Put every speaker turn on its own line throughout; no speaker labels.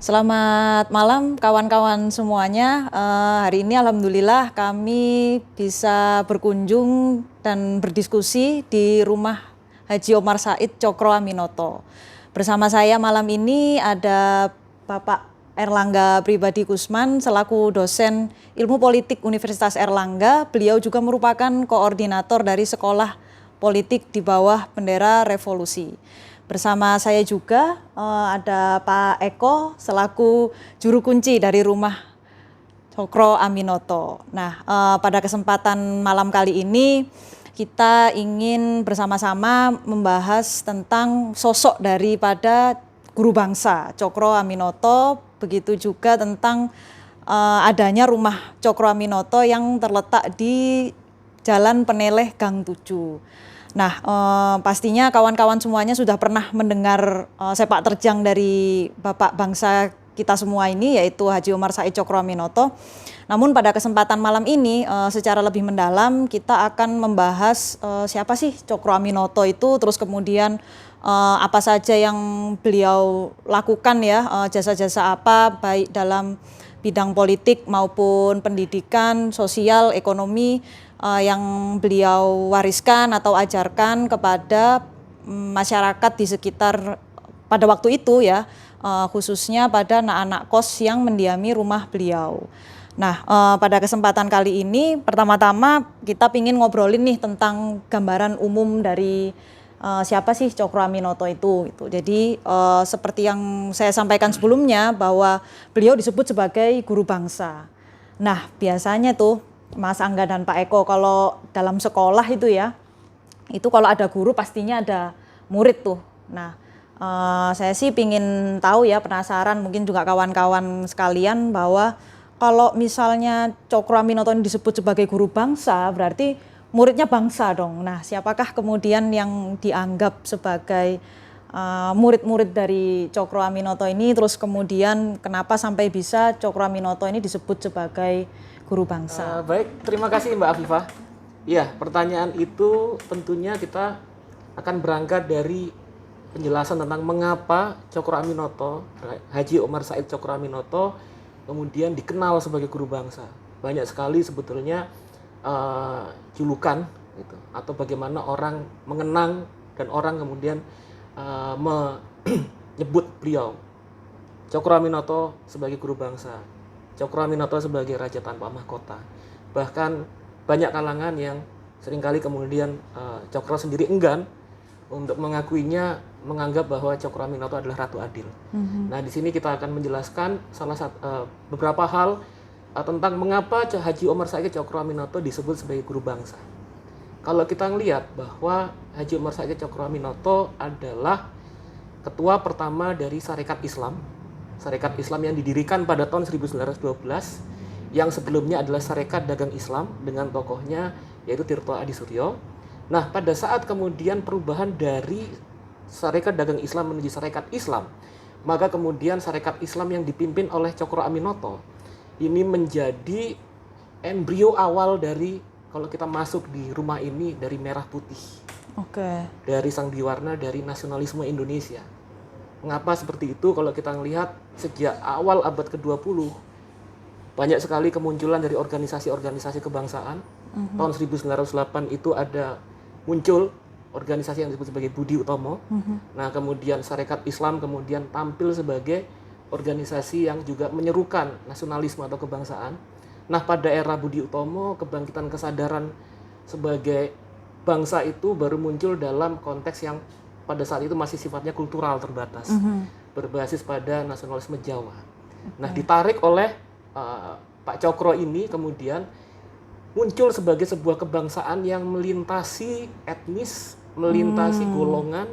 Selamat malam kawan-kawan semuanya. Hari ini alhamdulillah kami bisa berkunjung dan berdiskusi di rumah Haji Omar Said Cokro Aminoto. Bersama saya malam ini ada Bapak Erlangga Pribadi Kusman selaku dosen Ilmu Politik Universitas Erlangga. Beliau juga merupakan koordinator dari Sekolah Politik di bawah Bendera Revolusi. Bersama saya juga ada Pak Eko selaku juru kunci dari rumah Cokro Aminoto. Nah, pada kesempatan malam kali ini kita ingin bersama-sama membahas tentang sosok daripada guru bangsa Cokro Aminoto, begitu juga tentang adanya rumah Cokro Aminoto yang terletak di Jalan Peneleh Gang 7. Nah, pastinya kawan-kawan semuanya sudah pernah mendengar sepak terjang dari Bapak bangsa kita semua ini, yaitu Haji Omar Said Cokro Aminoto. Namun pada kesempatan malam ini secara lebih mendalam kita akan membahas siapa sih Cokro Aminoto itu, terus kemudian apa saja yang beliau lakukan ya, jasa-jasa apa baik dalam bidang politik maupun pendidikan, sosial, ekonomi yang beliau wariskan atau ajarkan kepada masyarakat di sekitar pada waktu itu ya, khususnya pada anak-anak kos yang mendiami rumah beliau. Nah, pada kesempatan kali ini pertama-tama kita ingin ngobrolin nih tentang gambaran umum dari siapa sih Cokro Aminoto itu gitu. Jadi seperti yang saya sampaikan sebelumnya bahwa beliau disebut sebagai guru bangsa. Nah, biasanya tuh Mas Angga dan Pak Eko kalau dalam sekolah itu ya, itu kalau ada guru pastinya ada murid tuh. Nah, saya sih pingin tahu ya, penasaran mungkin juga kawan-kawan sekalian bahwa kalau misalnya Cokro Aminoto ini disebut sebagai guru bangsa, berarti muridnya bangsa dong. Nah, siapakah kemudian yang dianggap sebagai murid-murid dari Cokro Aminoto ini, terus kemudian kenapa sampai bisa Cokro Aminoto ini disebut sebagai guru bangsa?
Baik, terima kasih Mbak Afifah. Iya, pertanyaan itu tentunya kita akan berangkat dari penjelasan tentang mengapa Cokro Aminoto, Haji Omar Said Cokro Aminoto kemudian dikenal sebagai guru bangsa. Banyak sekali sebetulnya julukan gitu, atau bagaimana orang mengenang dan orang kemudian menyebut beliau Cokro Aminoto sebagai guru bangsa, Cokro Aminoto sebagai raja tanpa mahkota. Bahkan banyak kalangan yang seringkali kemudian Cokro sendiri enggan untuk mengakuinya, menganggap bahwa Cokro Aminoto adalah Ratu Adil. Nah, di sini kita akan menjelaskan beberapa hal tentang mengapa Haji Omar Said Cokro Aminoto disebut sebagai guru bangsa. Kalau kita melihat bahwa Haji Omar Said Cokro Aminoto adalah ketua pertama dari Sarekat Islam yang didirikan pada tahun 1912, yang sebelumnya adalah Sarekat Dagang Islam dengan tokohnya yaitu Tirto Adi Suryo. Nah, pada saat kemudian perubahan dari Sarekat Dagang Islam menuju Sarekat Islam, maka kemudian Sarekat Islam yang dipimpin oleh Cokro Aminoto ini menjadi embrio awal dari, kalau kita masuk di rumah ini, dari merah putih.
Oke.
Dari sang diwarna dari nasionalisme Indonesia. Mengapa seperti itu? Kalau kita melihat sejak awal abad ke-20 banyak sekali kemunculan dari organisasi-organisasi kebangsaan. Tahun 1908 itu ada muncul organisasi yang disebut sebagai Budi Utomo. Nah, kemudian Sarekat Islam kemudian tampil sebagai organisasi yang juga menyerukan nasionalisme atau kebangsaan. Nah, pada era Budi Utomo, kebangkitan kesadaran sebagai bangsa itu baru muncul dalam konteks yang pada saat itu masih sifatnya kultural terbatas, berbasis pada nasionalisme Jawa. Nah, ditarik oleh Pak Cokro ini kemudian muncul sebagai sebuah kebangsaan yang melintasi etnis, melintasi golongan,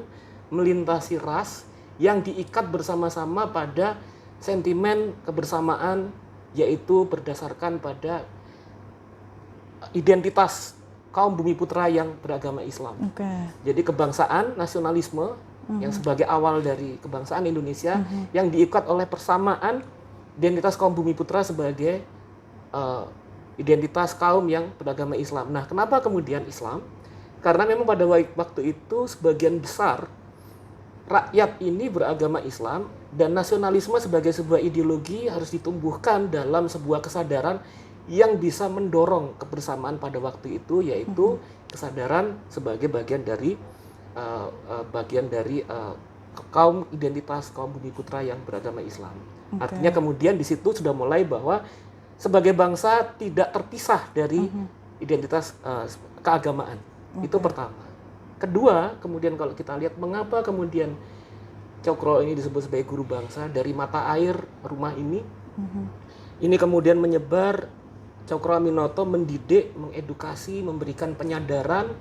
melintasi ras, yang diikat bersama-sama pada sentimen kebersamaan, yaitu berdasarkan pada identitas kaum bumi putra yang beragama Islam. Jadi kebangsaan, nasionalisme yang sebagai awal dari kebangsaan Indonesia yang diikat oleh persamaan identitas kaum bumi putra sebagai identitas kaum yang beragama Islam. Nah, kenapa kemudian Islam? Karena memang pada waktu itu sebagian besar rakyat ini beragama Islam Dan nasionalisme sebagai sebuah ideologi harus ditumbuhkan dalam sebuah kesadaran yang bisa mendorong kebersamaan pada waktu itu, yaitu kesadaran sebagai bagian dari kaum identitas kaum bumi putra yang beragama Islam. Artinya kemudian di situ sudah mulai bahwa sebagai bangsa tidak terpisah dari identitas keagamaan. Itu pertama. Kedua, kemudian kalau kita lihat mengapa kemudian Cokro ini disebut sebagai guru bangsa, dari mata air rumah ini. Ini kemudian menyebar, Cokro Aminoto mendidik, mengedukasi, memberikan penyadaran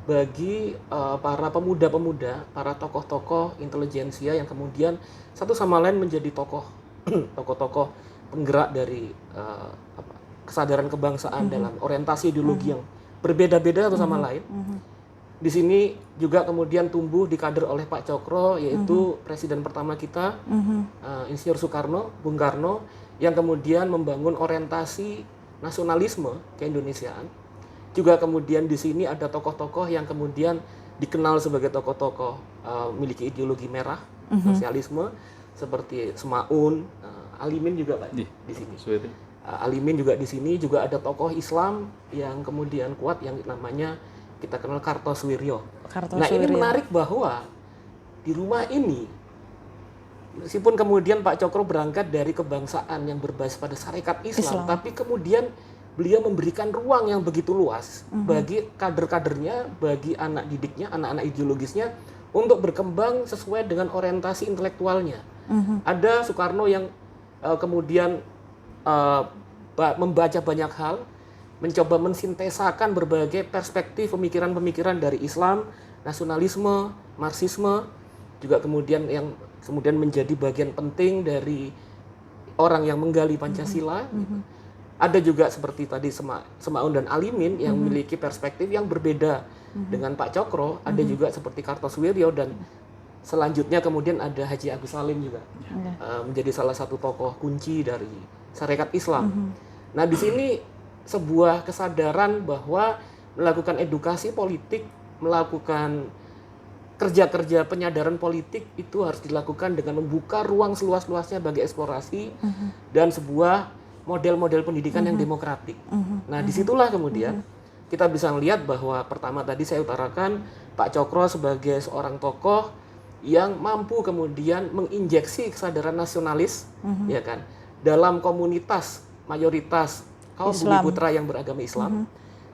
bagi para pemuda-pemuda, para tokoh-tokoh intelijensia yang kemudian satu sama lain menjadi tokoh-tokoh penggerak dari kesadaran kebangsaan dalam orientasi ideologi yang berbeda-beda satu sama lain. Di sini juga kemudian tumbuh dikader oleh Pak Cokro, yaitu presiden pertama kita, Insinyur Soekarno, Bung Karno, yang kemudian membangun orientasi nasionalisme keindonesiaan. Juga kemudian di sini ada tokoh-tokoh yang kemudian dikenal sebagai tokoh-tokoh memiliki ideologi merah, sosialisme, seperti Semaun, Alimin juga Pak di sini. Alimin juga di sini, juga ada tokoh Islam yang kemudian kuat yang namanya kita kenal Kartosuwiryo. Nah, ini menarik bahwa di rumah ini, meskipun kemudian Pak Cokro berangkat dari kebangsaan yang berbasis pada syarikat Islam, tapi kemudian beliau memberikan ruang yang begitu luas bagi kader-kadernya, bagi anak didiknya, anak-anak ideologisnya untuk berkembang sesuai dengan orientasi intelektualnya. Ada Soekarno yang kemudian membaca banyak hal, mencoba mensintesakan berbagai perspektif pemikiran-pemikiran dari Islam, nasionalisme, Marxisme, juga kemudian yang kemudian menjadi bagian penting dari orang yang menggali Pancasila. Ada juga seperti tadi Semaun dan Alimin yang memiliki perspektif yang berbeda dengan Pak Cokro. Ada juga seperti Kartosuwiryo, dan selanjutnya kemudian ada Haji Agus Salim juga menjadi salah satu tokoh kunci dari syarikat Islam. Nah, di sini sebuah kesadaran bahwa melakukan edukasi politik, melakukan kerja-kerja penyadaran politik itu harus dilakukan dengan membuka ruang seluas-luasnya bagi eksplorasi dan sebuah model-model pendidikan yang demokratik. Nah, disitulah kemudian kita bisa melihat bahwa pertama tadi saya utarakan Pak Cokro sebagai seorang tokoh yang mampu kemudian menginjeksi kesadaran nasionalis, ya kan, dalam komunitas mayoritas kaum bumi putra yang beragama Islam.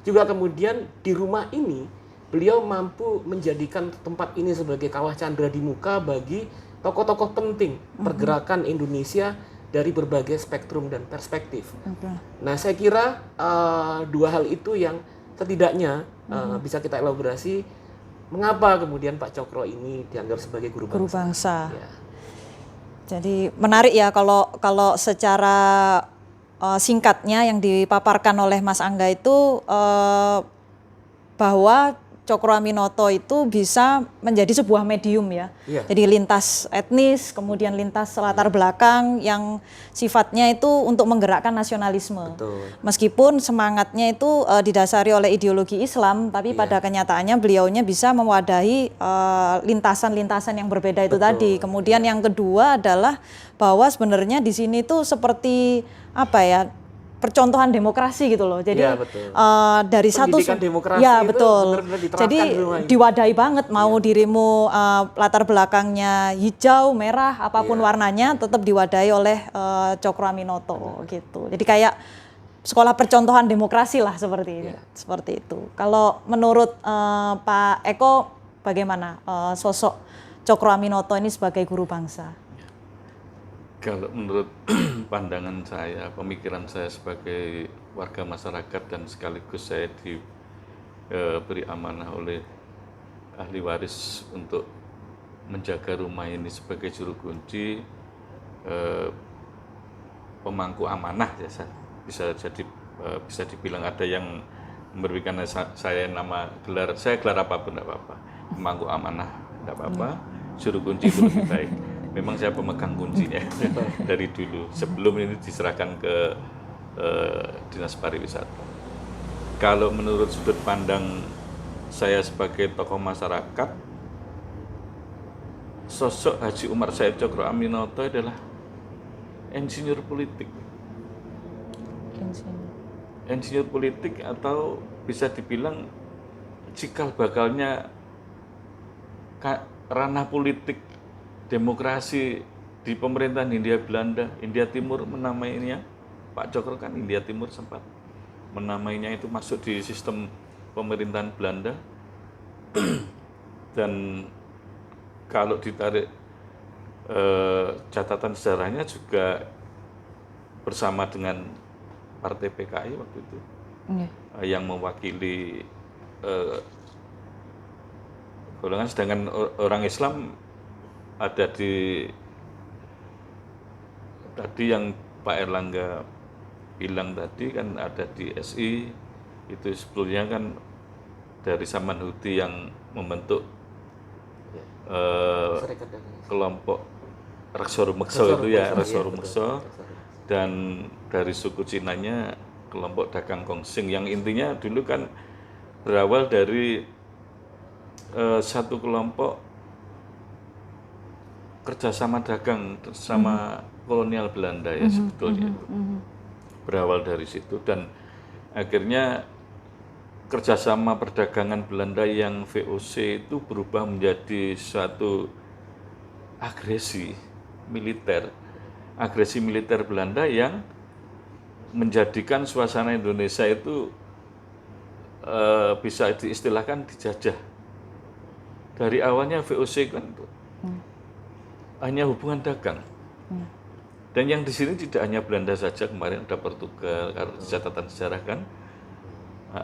Juga kemudian di rumah ini beliau mampu menjadikan tempat ini sebagai kawah candra di muka bagi tokoh-tokoh penting pergerakan Indonesia dari berbagai spektrum dan perspektif. Nah, saya kira dua hal itu yang setidaknya bisa kita elaborasi mengapa kemudian Pak Cokro ini dianggap sebagai guru bangsa. Ya.
Jadi menarik ya kalau secara singkatnya yang dipaparkan oleh Mas Angga itu bahwa Cokro Aminoto itu bisa menjadi sebuah medium ya. Jadi lintas etnis, kemudian lintas latar belakang yang sifatnya itu untuk menggerakkan nasionalisme. Meskipun semangatnya itu didasari oleh ideologi Islam, tapi pada kenyataannya beliaunya bisa mewadahi lintasan-lintasan yang berbeda itu tadi. Kemudian yang kedua adalah bahwa sebenarnya di sini tuh seperti apa ya, percontohan demokrasi gitu loh. Jadi dari
pendidikan
satu
demokrasi
ya
itu
betul.
benar-benar diterapkan
Jadi diwadahi banget mau dirimu latar belakangnya hijau, merah, apapun warnanya tetap diwadahi oleh Cokro Aminoto gitu. Jadi kayak sekolah percontohan demokrasi lah seperti ini. Seperti itu. Kalau menurut Pak Eko bagaimana sosok Cokro Aminoto ini sebagai guru bangsa?
Kalau menurut pandangan saya, pemikiran saya sebagai warga masyarakat dan sekaligus saya diberi amanah oleh ahli waris untuk menjaga rumah ini sebagai juru kunci, pemangku amanah ya, bisa dibilang ada yang memberikan saya nama gelar, saya gelar apapun tidak apa-apa, pemangku amanah tidak apa-apa, juru kunci itu lebih baik. Memang saya pemegang kuncinya dari dulu sebelum ini diserahkan ke Dinas Pariwisata. Kalau menurut sudut pandang saya sebagai tokoh masyarakat, sosok Haji Umar Said Cokroaminoto adalah insinyur politik. Insinyur politik atau bisa dibilang cikal bakalnya ranah politik demokrasi di pemerintahan Hindia Belanda, Hindia Timur menamainya, Pak Cokro kan Hindia Timur sempat menamainya itu masuk di sistem pemerintahan Belanda. Dan kalau ditarik catatan sejarahnya juga bersama dengan Partai PKI waktu itu yang mewakili golongan, sedangkan orang Islam ada di tadi yang Pak Erlangga bilang tadi kan ada di SI, itu sebelumnya kan dari Saman Hudi yang membentuk kelompok Rekso Rumekso itu ya, Rekso Rumekso, dan dari suku Cinanya kelompok dagang Kongsing yang intinya dulu kan berawal dari satu kelompok kerjasama dagang sama kolonial Belanda ya sebetulnya itu berawal dari situ, dan akhirnya kerjasama perdagangan Belanda yang VOC itu berubah menjadi suatu agresi militer Belanda yang menjadikan suasana Indonesia itu bisa diistilahkan dijajah. Dari awalnya VOC kan hanya hubungan dagang. Dan yang di sini tidak hanya Belanda saja, kemarin ada Portugal, kalau catatan sejarah kan.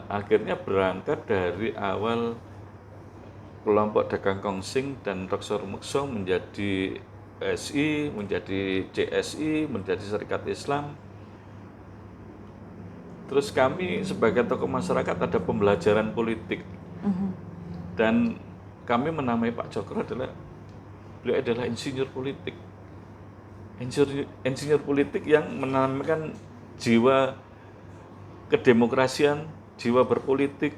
Akhirnya berangkat dari awal kelompok dagang Kongsing dan Rekso Rumekso menjadi SI, menjadi CSI, menjadi Serikat Islam. Terus kami sebagai tokoh masyarakat ada pembelajaran politik. Dan kami menamai Pak Cokro beliau adalah insinyur politik. Insinyur politik yang menanamkan jiwa kedemokrasian, jiwa berpolitik,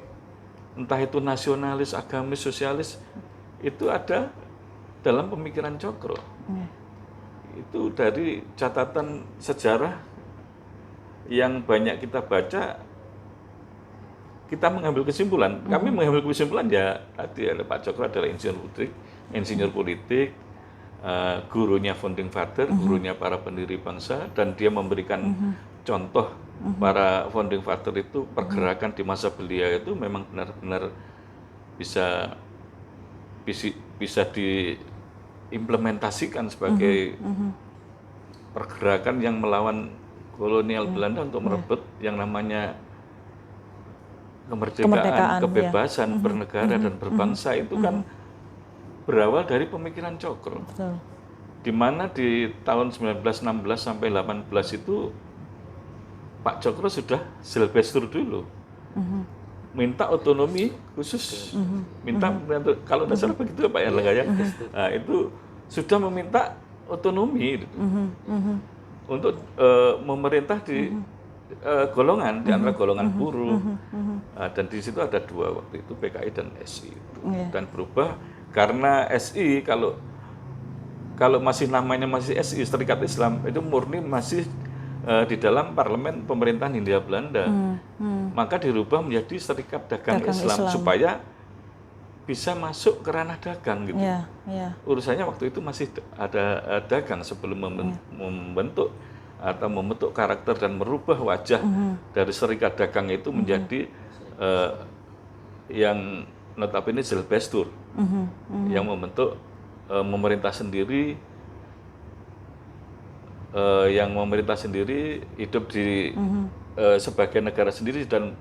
entah itu nasionalis, agamis, sosialis, itu ada dalam pemikiran Cokro. Itu dari catatan sejarah yang banyak kita baca, kita mengambil kesimpulan. Kami mengambil kesimpulan ya tadi Pak Cokro adalah insinyur politik, gurunya founding father, gurunya para pendiri bangsa, dan dia memberikan contoh para founding father itu pergerakan di masa beliau itu memang benar-benar bisa diimplementasikan sebagai pergerakan yang melawan kolonial Belanda untuk merebut yang namanya kemerdekaan, kebebasan, bernegara dan berbangsa. Itu kan berawal dari pemikiran Cokro. Di mana di tahun 1916 sampai 18 itu Pak Cokro sudah silvestur dulu. Minta otonomi khusus. Minta kalau tidak salah begitu Pak Erlangga ya. Nah, itu sudah meminta otonomi gitu. Untuk memerintah di golongan, di antara golongan buruh. Dan di situ ada dua waktu itu, PKI dan SI itu. Dan berubah karena SI kalau masih namanya masih SI, Serikat Islam, itu murni masih di dalam parlemen pemerintahan Hindia Belanda. Maka dirubah menjadi Serikat Dagang Islam supaya bisa masuk ke ranah dagang gitu. Urusannya waktu itu masih ada dagang sebelum membentuk atau membentuk karakter dan merubah wajah dari Serikat Dagang itu menjadi yang notabene silvestur, yang membentuk memerintah sendiri, yang memerintah sendiri, hidup di sebagai negara sendiri dan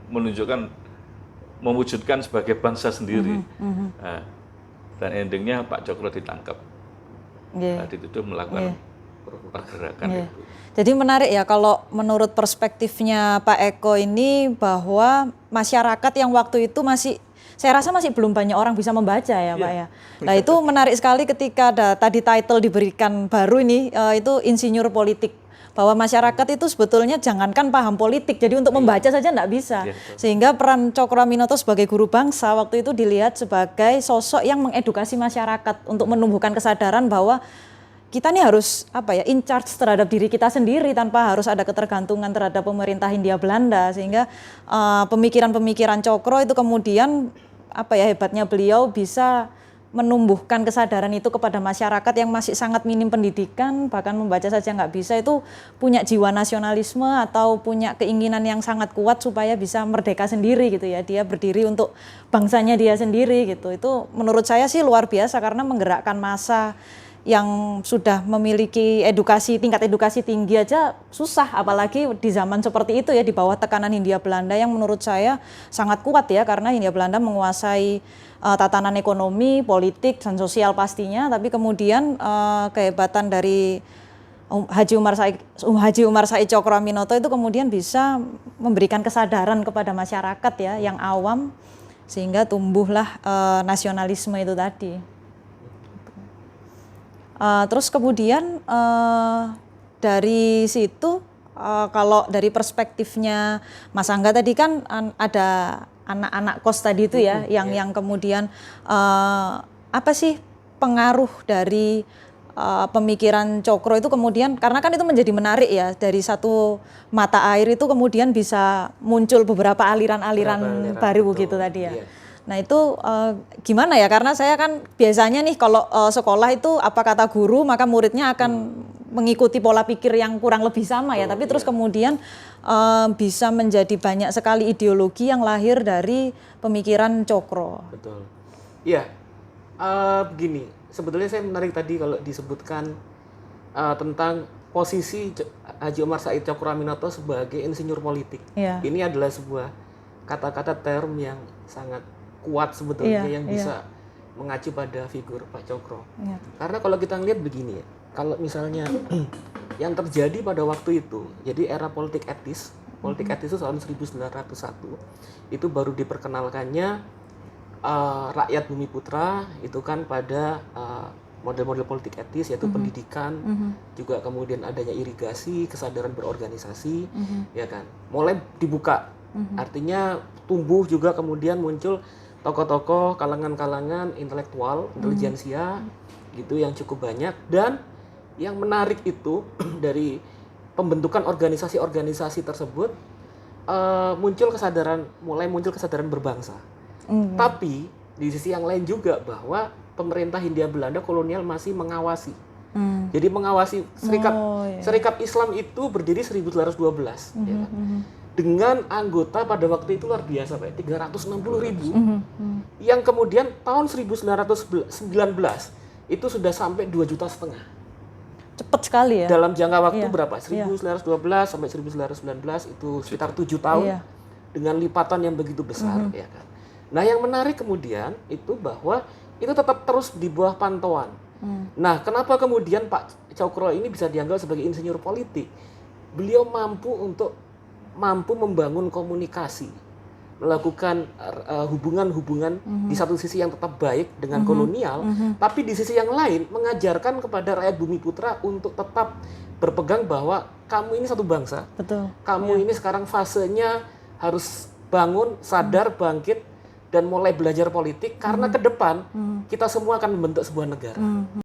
mewujudkan sebagai bangsa sendiri. Dan endingnya Pak Cokro ditangkap, dituduh melakukan pergerakan itu.
Jadi menarik ya kalau menurut perspektifnya Pak Eko ini, bahwa masyarakat yang waktu itu saya rasa masih belum banyak orang bisa membaca ya Pak ya. Nah itu menarik sekali ketika ada tadi title diberikan baru ini, itu insinyur politik. bahwa masyarakat itu sebetulnya jangankan paham politik, jadi untuk membaca saja nggak bisa. Sehingga peran Cokroaminoto sebagai guru bangsa waktu itu dilihat sebagai sosok yang mengedukasi masyarakat untuk menumbuhkan kesadaran bahwa kita nih harus in charge terhadap diri kita sendiri tanpa harus ada ketergantungan terhadap pemerintah Hindia Belanda. Sehingga pemikiran-pemikiran Cokro itu kemudian hebatnya beliau bisa menumbuhkan kesadaran itu kepada masyarakat yang masih sangat minim pendidikan, bahkan membaca saja nggak bisa, itu punya jiwa nasionalisme atau punya keinginan yang sangat kuat supaya bisa merdeka sendiri gitu ya. Dia berdiri untuk bangsanya dia sendiri gitu. Itu menurut saya sih luar biasa karena menggerakkan massa yang sudah memiliki tingkat edukasi tinggi aja susah, apalagi di zaman seperti itu ya, di bawah tekanan Hindia Belanda yang menurut saya sangat kuat ya, karena Hindia Belanda menguasai tatanan ekonomi, politik, dan sosial pastinya, tapi kemudian kehebatan dari Haji Umar Said Cokroaminoto itu kemudian bisa memberikan kesadaran kepada masyarakat ya, yang awam, sehingga tumbuhlah nasionalisme itu tadi. Terus kemudian dari situ kalau dari perspektifnya Mas Angga tadi kan ada anak-anak kos tadi itu ya, yang kemudian apa sih pengaruh dari pemikiran Cokro itu kemudian, karena kan itu menjadi menarik ya, dari satu mata air itu kemudian bisa muncul beberapa aliran-aliran baru gitu tadi ya. Nah itu gimana ya, karena saya kan biasanya nih kalau sekolah itu apa kata guru maka muridnya akan mengikuti pola pikir yang kurang lebih sama ya, tapi terus kemudian bisa menjadi banyak sekali ideologi yang lahir dari pemikiran Cokro.
Betul. Iya, begini, sebetulnya saya menarik tadi kalau disebutkan tentang posisi Haji Umar Said Cokroaminoto sebagai insinyur politik. Ini adalah sebuah kata-kata term yang sangat kuat sebetulnya, yang bisa mengacu pada figur Pak Cokro. Karena kalau kita ngelihat begini ya, kalau misalnya yang terjadi pada waktu itu, jadi era politik etis itu tahun 1901, itu baru diperkenalkannya rakyat Bumiputra itu kan pada model-model politik etis, yaitu pendidikan, juga kemudian adanya irigasi, kesadaran berorganisasi, ya kan, mulai dibuka. Artinya tumbuh juga kemudian muncul tokoh-tokoh, kalangan-kalangan intelektual, intelijensia gitu yang cukup banyak. Dan yang menarik itu dari pembentukan organisasi-organisasi tersebut mulai muncul kesadaran berbangsa. Tapi di sisi yang lain juga bahwa pemerintah Hindia Belanda kolonial masih mengawasi. Jadi mengawasi Serikat Islam itu berdiri 1912 ya kan? Dengan anggota pada waktu itu luar biasa Pak, 360.000, yang kemudian tahun 1919 itu sudah sampai 2,5 juta.
Cepat sekali ya.
Dalam jangka waktu berapa? 1912 sampai 1919 itu sekitar 7 tahun dengan lipatan yang begitu besar ya kan. Nah yang menarik kemudian itu bahwa itu tetap terus di bawah pantauan. Nah kenapa kemudian Pak Cokro ini bisa dianggap sebagai insinyur politik? Beliau mampu membangun komunikasi, melakukan hubungan-hubungan di satu sisi yang tetap baik dengan kolonial, tapi di sisi yang lain mengajarkan kepada rakyat Bumiputra untuk tetap berpegang bahwa kamu ini satu bangsa.
Betul.
Kamu ini sekarang fasenya harus bangun, sadar, bangkit, dan mulai belajar politik, karena ke depan kita semua akan membentuk sebuah negara.